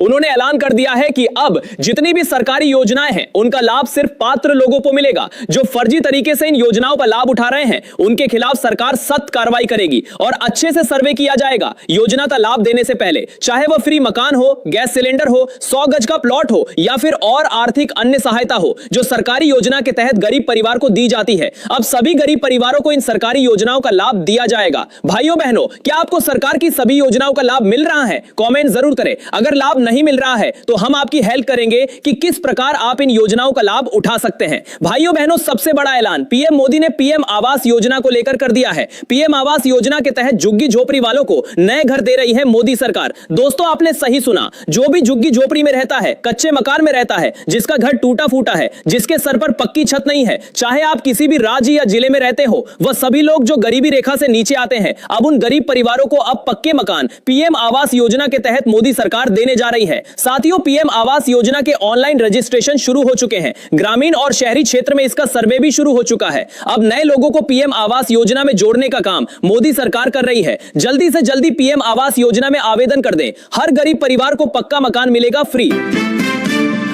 उन्होंने ऐलान कर दिया है कि अब जितनी भी सरकारी योजनाएं हैं उनका लाभ सिर्फ पात्र लोगों को मिलेगा। जो फर्जी तरीके से इन योजनाओं का लाभ उठा रहे हैं उनके खिलाफ सरकार सख्त कार्रवाई करेगी और अच्छे से सर्वे किया जाएगा। योजना का लाभ देने से पहले, चाहे वह फ्री मकान हो, गैस सिलेंडर हो, 100 गज का प्लॉट हो या फिर और आर्थिक अन्य सहायता हो जो सरकारी योजना के तहत गरीब परिवार को दी जाती है, अब सभी गरीब परिवारों को इन सरकारी योजनाओं का लाभ दिया जाएगा। भाइयों बहनों, क्या आपको सरकार की सभी योजनाओं का लाभ मिल रहा है? कमेंट जरूर करें। अगर लाभ नहीं मिल रहा है तो हम आपकी हेल्प करेंगे कि किस प्रकार आप इन योजनाओं का लाभ उठा सकते हैं। भाइयों बहनों, सबसे बड़ा ऐलान पीएम मोदी ने पीएम आवास योजना को लेकर कर दिया है। पीएम आवास योजना के तहत झुग्गी झोपड़ी वालों को नए घर दे रही है मोदी सरकार। दोस्तों, आपने सही सुना, जो भी झुग्गी झोपड़ी में रहता है, कच्चे मकान में रहता है, जिसका घर टूटा फूटा है, जिसके सर पर पक्की छत नहीं है, चाहे आप किसी भी राज्य या जिले में रहते हो, वह सभी लोग जो गरीबी रेखा से नीचे आते हैं, अब उन गरीब परिवारों को अब पक्के मकान पीएम आवास योजना के तहत मोदी सरकार देने जा रही है। साथियों, पीएम आवास योजना के ऑनलाइन रजिस्ट्रेशन शुरू हो चुके हैं। ग्रामीण और शहरी क्षेत्र में इसका सर्वे भी शुरू हो चुका है। अब नए लोगों को पीएम आवास योजना में जोड़ने का काम मोदी सरकार कर रही है। जल्दी से जल्दी पीएम आवास योजना में आवेदन कर दें। हर गरीब परिवार को पक्का मकान मिलेगा फ्री।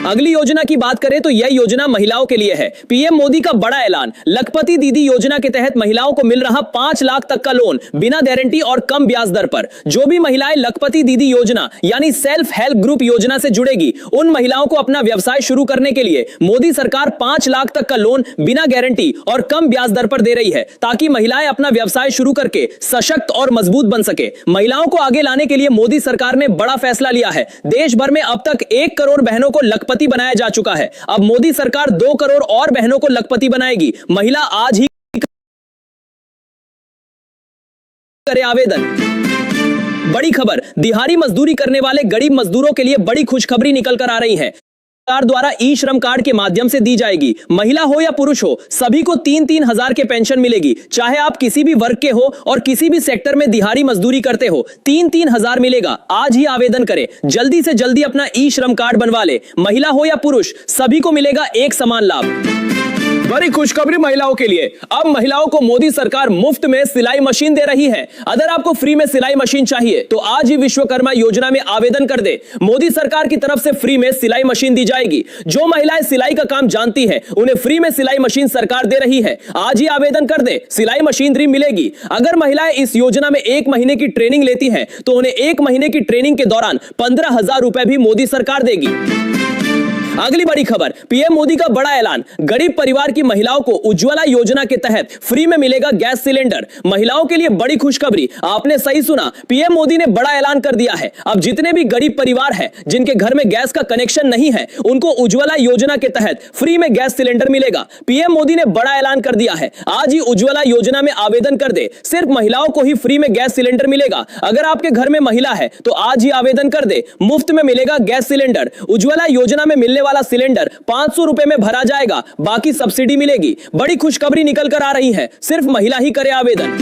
अगली योजना की बात करें तो यह योजना महिलाओं के लिए है। पीएम मोदी का बड़ा ऐलान, लखपति दीदी योजना के तहत महिलाओं को मिल रहा 5 लाख तक का लोन बिना गारंटी और कम ब्याज दर पर। जो भी महिलाएं लखपति दीदी योजना यानी सेल्फ हेल्प ग्रुप योजना से जुड़ेगी, उन महिलाओं को अपना व्यवसाय शुरू करने के लिए मोदी सरकार 5 लाख तक का लोन बिना गारंटी और कम ब्याज दर पर दे रही है, ताकि महिलाएं अपना व्यवसाय शुरू करके सशक्त और मजबूत बन सके। महिलाओं को आगे लाने के लिए मोदी सरकार ने बड़ा फैसला लिया है। देश भर में अब तक 1 करोड़ बहनों को लखपति बनाया जा चुका है। अब मोदी सरकार 2 करोड़ और बहनों को लखपति बनाएगी। महिला आज ही करे आवेदन। बड़ी खबर, दिहाड़ी मजदूरी करने वाले गरीब मजदूरों के लिए बड़ी खुशखबरी निकल कर आ रही है। सरकार द्वारा ई श्रम कार्ड के माध्यम से दी जाएगी। महिला हो या पुरुष हो, सभी को 3-3 हजार के पेंशन मिलेगी। चाहे आप किसी भी वर्ग के हो और किसी भी सेक्टर में दिहाड़ी मजदूरी करते हो, 3-3 हजार मिलेगा। आज ही आवेदन करें। जल्दी से जल्दी अपना ई श्रम कार्ड बनवा ले। महिला हो या पुरुष, सभी को मिलेगा एक समान लाभ। बड़ी खुशखबरी महिलाओं के लिए, अब महिलाओं को मोदी सरकार मुफ्त में सिलाई मशीन दे रही है। अगर आपको फ्री में सिलाई मशीन चाहिए तो आज ही विश्वकर्मा योजना में आवेदन कर दे। मोदी सरकार की तरफ से फ्री में सिलाई मशीन दी जाएगी। जो महिलाएं सिलाई का काम जानती हैं, उन्हें फ्री में सिलाई मशीन सरकार दे रही है। आज ही आवेदन कर दे, सिलाई मशीनरी मिलेगी। अगर महिलाएं इस योजना में 1 महीने की ट्रेनिंग लेती हैं तो उन्हें 1 महीने की ट्रेनिंग के दौरान 15,000 रुपए भी मोदी सरकार देगी। अगली बड़ी खबर, पीएम मोदी का बड़ा ऐलान, गरीब परिवार की महिलाओं को उज्ज्वला योजना के तहत फ्री में मिलेगा गैस सिलेंडर। महिलाओं के लिए बड़ी खुशखबरी, आपने सही सुना, पीएम मोदी ने बड़ा ऐलान कर दिया है। अब जितने भी गरीब परिवार हैं जिनके घर में गैस का कनेक्शन नहीं है, उनको उज्ज्वला योजना के तहत फ्री में गैस सिलेंडर मिलेगा। पीएम मोदी ने बड़ा ऐलान कर दिया है। आज ही उज्ज्वला योजना में आवेदन कर दे। सिर्फ महिलाओं को ही फ्री में गैस सिलेंडर मिलेगा। अगर आपके घर में महिला है तो आज ही आवेदन कर दे, मुफ्त में मिलेगा गैस सिलेंडर। उज्ज्वला योजना में मिलने वाला सिलेंडर 500 रुपए में भरा जाएगा, बाकी सब्सिडी मिलेगी। बड़ी खुशखबरी निकल कर आ रही है, सिर्फ महिला ही करे आवेदन।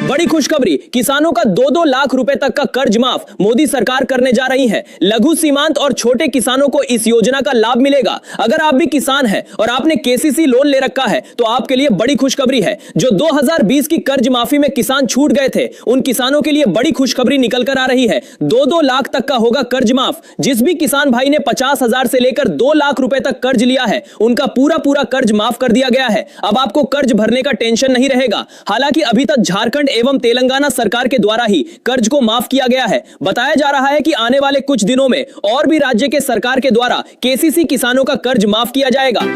बड़ी खुशखबरी, किसानों का 2-2 लाख रुपए तक का कर्ज माफ मोदी सरकार करने जा रही है। लघु सीमांत और छोटे किसानों को इस योजना का लाभ मिलेगा। अगर आप भी किसान हैं और आपने केसीसी लोन ले रखा है तो आपके लिए बड़ी खुशखबरी है। जो 2020 की कर्ज माफी में किसान छूट गए थे, उन किसानों के लिए बड़ी खुशखबरी निकल कर आ रही है। 2-2 लाख तक का होगा कर्ज माफ। जिस भी किसान भाई ने 50,000 से लेकर 2 लाख रुपए तक कर्ज लिया है, उनका पूरा कर्ज माफ कर दिया गया है। अब आपको कर्ज भरने का टेंशन नहीं रहेगा। हालांकि अभी तक झारखंड एवं तेलंगाना सरकार के द्वारा ही कर्ज को माफ किया गया है। बताया जा रहा है कि आने वाले कुछ दिनों में और भी राज्य के सरकार के द्वारा केसीसी किसानों का कर्ज माफ किया जाएगा।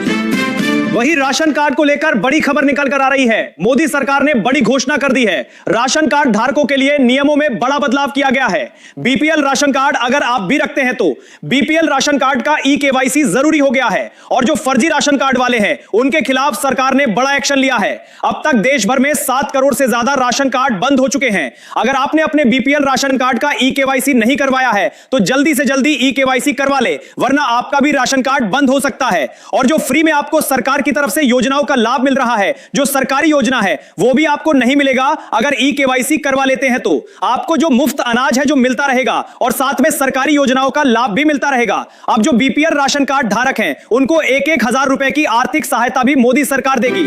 वही राशन कार्ड को लेकर बड़ी खबर निकल कर आ रही है। मोदी सरकार ने बड़ी घोषणा कर दी है। राशन कार्ड धारकों के लिए नियमों में बड़ा बदलाव किया गया है। बीपीएल राशन कार्ड अगर आप भी रखते हैं तो बीपीएल राशन कार्ड का ई-केवाईसी जरूरी हो गया है और जो फर्जी राशन कार्ड वाले हैं उनके खिलाफ सरकार ने बड़ा एक्शन लिया है। अब तक देश भर में 7 करोड़ से ज्यादा राशन कार्ड बंद हो चुके हैं। अगर आपने अपने बीपीएल राशन कार्ड का ई-केवाईसी नहीं करवाया है तो जल्दी से जल्दी ई-केवाईसी करवा ले, वरना आपका भी राशन कार्ड बंद हो सकता है। और जो फ्री में आपको सरकार की तरफ से योजनाओं का लाभ मिल रहा है, जो सरकारी योजना है, वो भी आपको नहीं मिलेगा अगर ई-केवाईसी करवा लेते हैं। तो आपको जो मुफ्त अनाज है जो मिलता रहेगा और साथ में सरकारी योजनाओं का लाभ भी मिलता रहेगा। अब जो बीपीएल राशन कार्ड धारक हैं उनको 1-1 हजार रुपए की आर्थिक सहायता भी मोदी सरकार देगी।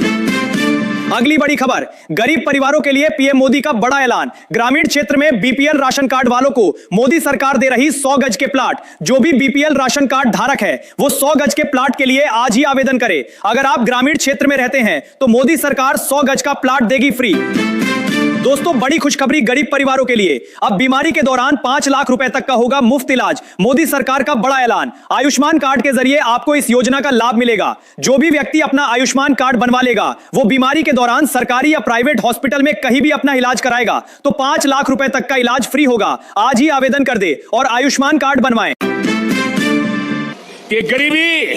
अगली बड़ी खबर, गरीब परिवारों के लिए पीएम मोदी का बड़ा ऐलान। ग्रामीण क्षेत्र में बीपीएल राशन कार्ड वालों को मोदी सरकार दे रही 100 गज के प्लाट। जो भी बीपीएल राशन कार्ड धारक है वो 100 गज के प्लाट के लिए आज ही आवेदन करे। अगर आप ग्रामीण क्षेत्र में रहते हैं तो मोदी सरकार 100 गज का प्लाट देगी फ्री। दोस्तों, बड़ी खुशखबरी गरीब परिवारों के लिए। अब बीमारी के दौरान 5 लाख रुपए तक का होगा मुफ्त इलाज। मोदी सरकार का बड़ा ऐलान। आयुष्मान कार्ड के जरिए आपको इस योजना का लाभ मिलेगा। जो भी व्यक्ति अपना आयुष्मान कार्ड बनवा लेगा वो बीमारी के दौरान सरकारी या प्राइवेट हॉस्पिटल में कहीं भी अपना इलाज कराएगा तो 5 लाख रुपए तक का इलाज फ्री होगा। आज ही आवेदन कर दे और आयुष्मान कार्ड बनवाएं। कि गरीबी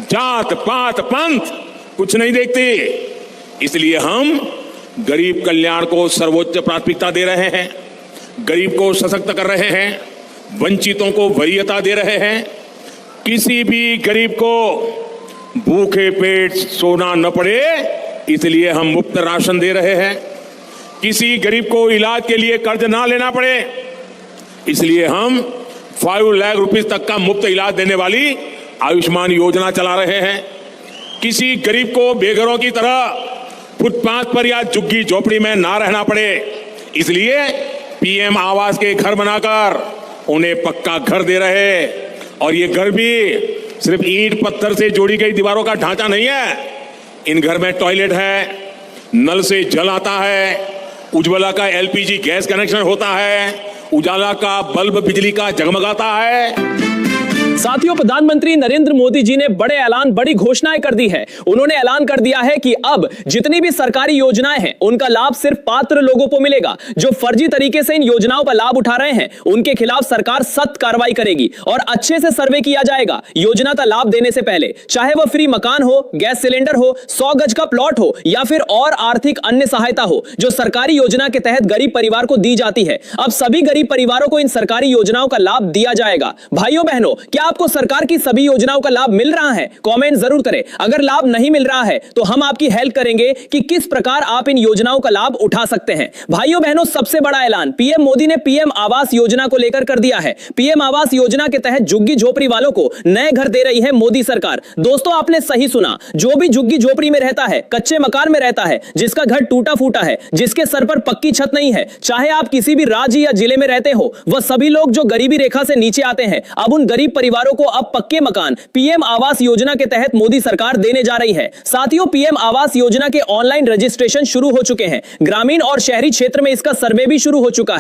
जात पात पंथ कुछ नहीं देखते, इसलिए हम गरीब कल्याण को सर्वोच्च प्राथमिकता दे रहे हैं। गरीब को सशक्त कर रहे हैं, वंचितों को वरीयता दे रहे हैं। किसी भी गरीब को भूखे पेट सोना न पड़े, इसलिए हम मुफ्त राशन दे रहे हैं। किसी गरीब को इलाज के लिए कर्ज ना लेना पड़े, इसलिए हम 5 लाख रुपीस तक का मुफ्त इलाज देने वाली आयुष्मान योजना चला रहे हैं। किसी गरीब को बेघरों की तरह फुटपाथ पर या झुग्गी झोपड़ी में ना रहना पड़े, इसलिए पीएम आवास के घर बनाकर उन्हें पक्का घर दे रहे। और ये घर भी सिर्फ ईंट पत्थर से जोड़ी गई दीवारों का ढांचा नहीं है। इन घर में टॉयलेट है, नल से जल आता है, उज्ज्वला का एलपीजी गैस कनेक्शन होता है, उजाला का बल्ब बिजली का जगमगाता है। साथियों, प्रधानमंत्री नरेंद्र मोदी जी ने बड़े ऐलान, बड़ी घोषणाएं कर दी है। उन्होंने ऐलान कर दिया है कि अब जितनी भी सरकारी योजनाएं हैं उनका लाभ सिर्फ पात्र लोगों को मिलेगा। जो फर्जी तरीके से इन योजनाओं का लाभ उठा रहे हैं उनके खिलाफ सरकार सख्त कार्रवाई करेगी और अच्छे से सर्वे किया जाएगा योजना का लाभ देने से पहले। चाहे वह फ्री मकान हो, गैस सिलेंडर हो, 100 गज का प्लॉट हो या फिर और आर्थिक अन्य सहायता हो जो सरकारी योजना के तहत गरीब परिवार को दी जाती है। अब सभी गरीब परिवारों को इन सरकारी योजनाओं का लाभ दिया जाएगा। भाइयों बहनों, क्या आपको सरकार की सभी योजनाओं का लाभ मिल रहा है? कमेंट जरूर करें। अगर लाभ नहीं मिल रहा है तो हम आपकी हेल्प करेंगे कि किस प्रकार आप इन योजनाओं का लाभ उठा सकते हैं। भाइयों बहनों, सबसे बड़ा ऐलान पीएम मोदी ने पीएम आवास योजना को लेकर कर दिया है। पीएम आवास योजना के तहत झुग्गी झोपड़ी वालों को नए घर दे रही है मोदी सरकार। दोस्तों, आपने सही सुना। जो भी झुग्गी झोपड़ी में रहता है, कच्चे मकान में रहता है, जिसका घर टूटा फूटा है, जिसके सर पर पक्की छत नहीं है, चाहे आप किसी भी राज्य या जिले में रहते हो, वह सभी लोग जो गरीबी रेखा से नीचे आते हैं, अब उन गरीब परिवारों को अब पक्के मकान पीएम आवास योजना के तहत मोदी सरकार देने जा रही है। साथियों, पीएम आवास योजना के ऑनलाइन रजिस्ट्रेशन शुरू हो चुके हैं। ग्रामीण और शहरी क्षेत्र में इसका सर्वे भी शुरू हो चुका है।